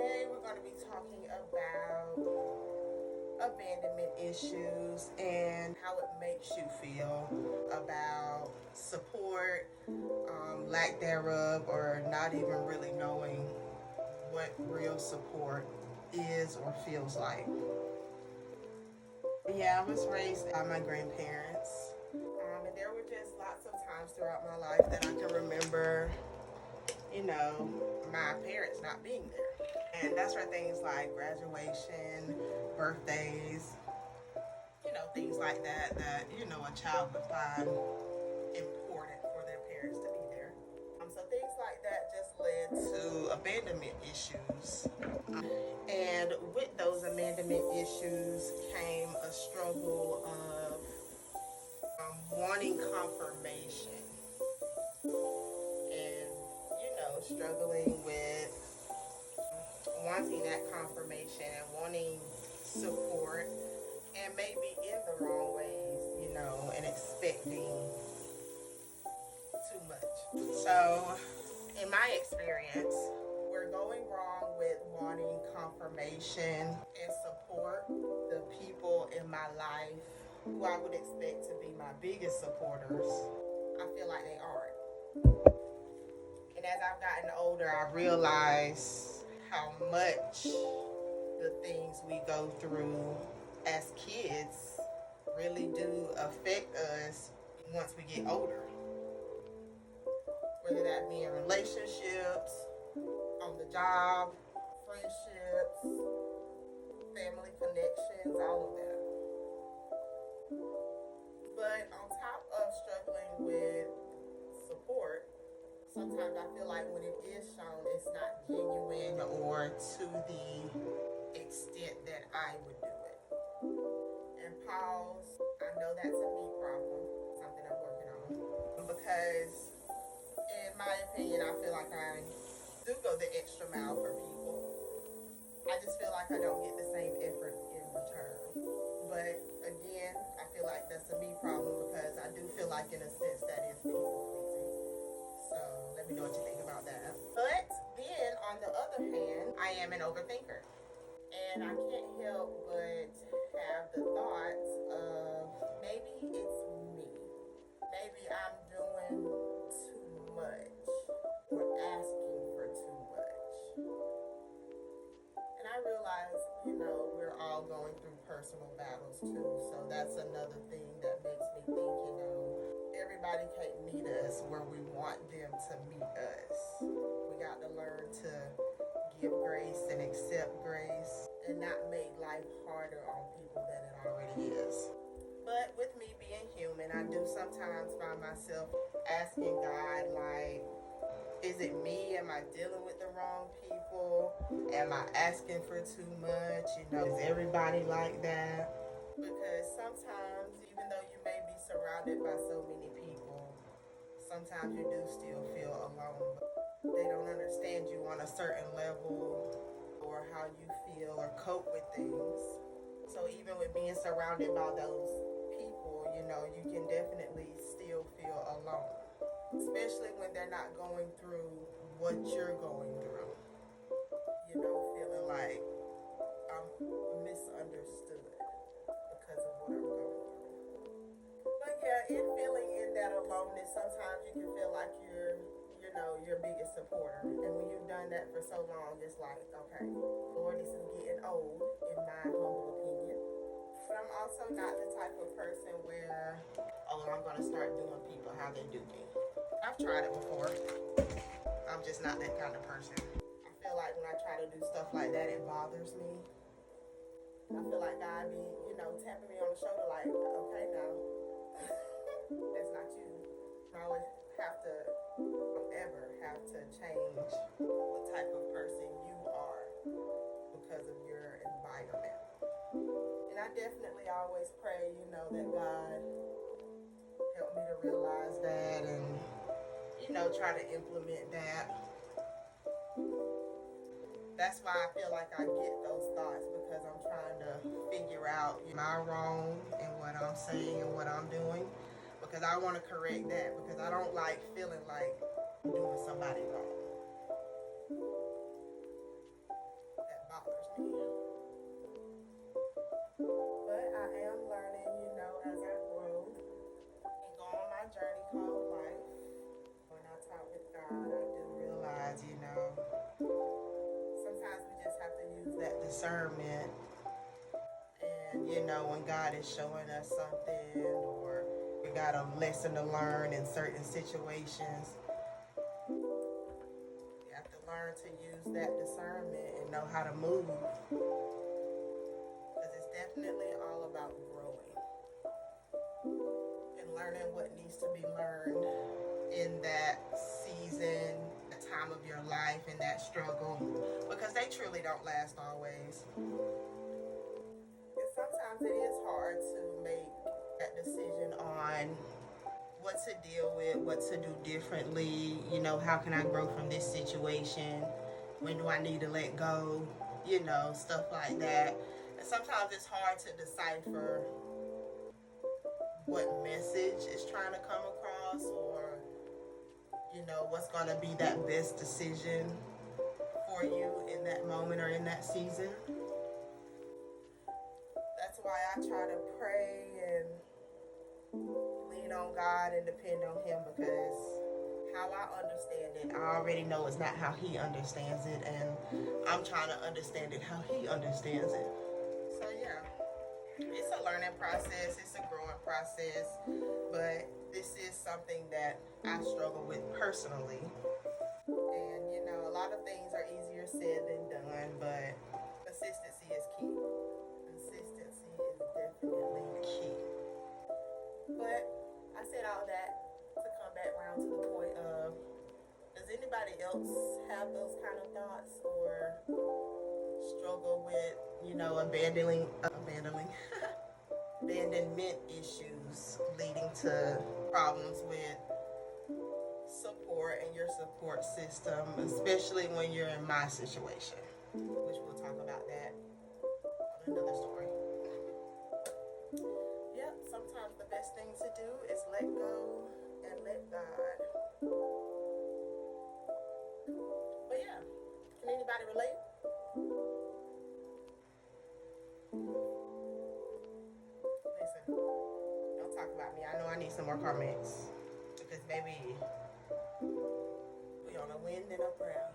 Today we're going to be talking about abandonment issues and how it makes you feel about support, lack thereof, or not even really knowing what real support is or feels like. Yeah, I was raised by my grandparents, and there were just lots of times throughout my life that I can remember, my parents not being there. And that's where things like graduation, birthdays, things like that, a child would find important for their parents to be there. So things like that just led to abandonment issues. And with those abandonment issues came a struggle of wanting confirmation and, struggling with wanting that confirmation and wanting support and maybe in the wrong ways, and expecting too much. So, in my experience, we're going wrong with wanting confirmation and support. The people in my life who I would expect to be my biggest supporters, I feel like they aren't. And as I've gotten older, I realize how much the things we go through as kids really do affect us once we get older. Whether that be in relationships, on the job, friendships, family connections, all of that. But on top of struggling with support, sometimes I feel like when it is shown, it's not genuine or to the extent that I would do it. And pause, I know that's a me problem, something I'm working on. Because in my opinion, I feel like I do go the extra mile for people. I just feel like I don't get the same effort in return. But again, I feel like that's a me problem because I do feel like in a sense that is people pleasing. So let me know what you think about that. But then on the other hand, I am an overthinker. And I can't help but have the thoughts of maybe it's me. Maybe I'm doing too much or asking for too much. And I realize, we're all going through personal battles too. So that's another thing that makes me think, everybody can't meet us where we want them to meet us. We got to learn to give grace and accept grace and not make life harder on people than it already is. But with me being human, I do sometimes find myself asking God, like, is it me? Am I dealing with the wrong people? Am I asking for too much? Is everybody like that? Because sometimes, even though you may be surrounded by so many people, sometimes you do still feel alone. They don't understand you on a certain level or how you feel or cope with things. So even with being surrounded by those people, you can definitely still feel alone. Especially when they're not going through what you're going through. Feeling like I'm misunderstood because of what I'm going through. But yeah, in feeling in that aloneness, sometimes you can feel like you're your biggest supporter. And when you've done that for so long, it's like, okay, Lord, this is getting old, in my humble opinion. But I'm also not the type of person where, I'm going to start doing people how they do me. I've tried it before. I'm just not that kind of person. I feel like when I try to do stuff like that, it bothers me. I feel like God be, tapping me on the shoulder like, okay, now, that's not you. I always don't ever have to change the type of person you are because of your environment. And I definitely always pray, that God help me to realize that and, try to implement that. That's why I feel like I get those thoughts because I'm trying to figure out, am I wrong in what I'm saying and what I'm doing? Because I want to correct that because I don't like feeling like I'm doing somebody wrong. But I am learning, as I grow and go on my journey called life. When I talk with God, I do realize, sometimes we just have to use that discernment. And, when God is showing us something or we got a lesson to learn in certain situations, you have to learn to use that discernment and know how to move. Because it's definitely all about growing and learning what needs to be learned in that season, the time of your life, and that struggle. Because they truly don't last always. And sometimes it is hard to make that decision on what to deal with, what to do differently, how can I grow from this situation? When do I need to let go? Stuff like that. And sometimes it's hard to decipher what message is trying to come across or, what's going to be that best decision for you in that moment or in that season. That's why I try to pray and lean on God and depend on Him, because how I understand it, I already know it's not how He understands it, and I'm trying to understand it how He understands it. So yeah, it's a learning process, it's a growing process, but this is something that I struggle with personally. And a lot of things are easier said than done, but consistency is key. Consistency is definitely key. But I said all that to come back around to the point of, does anybody else have those kind of thoughts or struggle with, abandonment issues leading to problems with support and your support system, especially when you're in my situation, which we'll talk about that on another story. Yep, sometimes the best thing to do is let go and let God. But yeah, can anybody relate? Listen, don't talk about me. I know I need some more comments because baby, we on a wind and a prayer.